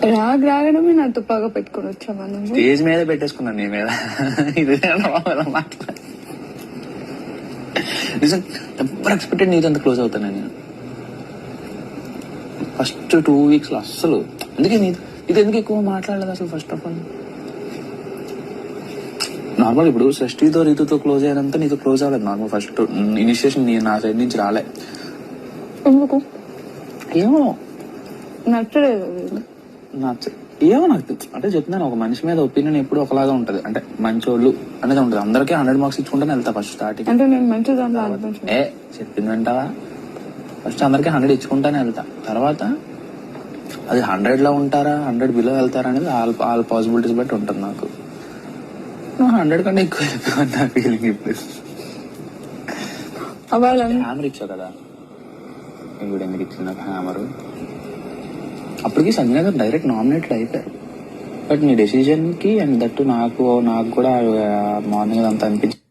రాగడమే నాతో పగ పెట్టుకొని వచ్చావా నువ్వు? స్టేజ్ మీద పెట్టేసుకున్నాను నీ మీద. ఇది మాట్లా నిజం ఎవరు ఎక్స్పెక్టెడ్ నీతో అంత క్లోజ్ అవుతాను నేను. ఫస్ట్ 2 weeks లో అస్సలు అందుకే ఇది ఎందుకు ఎక్కువ మాట్లాడలేదు అసలు. ఫస్ట్ ఆఫ్ ఆల్ నార్మల్ ఇప్పుడు సృష్టితో రీతుతో క్లోజ్ అయ్యారంతా నీతో క్లోజ్ అవ్వలేదు. నార్మల్ ఫస్ట్ ఇనిషియేషన్ నా సైడ్ నుంచి రాలే. ఎందుకు? ఏమో నచ్చలేదు. ఏమో నాకు అంటే చెప్తున్నాను, ఒక మనిషి మీద ఒపీనియన్ ఎప్పుడు ఒకలాగా ఉంటది. అంటే మంచోళ్ళు అనేది ఉంటది. అందరికీ 100 marks ఇచ్చుకుంటానే వెళ్తా ఫస్ట్ స్టార్టింగ్. అంటే నేను మంచి దాంట్లో చెప్పింది వెంటవా. ఫస్ట్ అందరికీ 100 ఇచ్చుకుంటానే వెళ్తా. తర్వాత అది 100 లో ఉంటారా 100 బిలో వెళ్తారా అనేది ఆల్ పాసిబిలిటీస్ బట్టి ఉంటుంది. నాకు 100 కంటే ఎక్కువ అయిపోయింది నా ఫీలింగ్ ఇప్పుడు. హ్యామర్ ఇచ్చావు కదా, ఇప్పుడు ఎందుకు ఇచ్చిన హ్యామర్? అప్పటికి సంజయ్ గారు డైరెక్ట్ నామినేటెడ్ అయిపోయారు. బట్ నీ డెసిజన్ కి అండ్ దట్టు నాకు కూడా మార్నింగ్ అంతా అనిపించింది.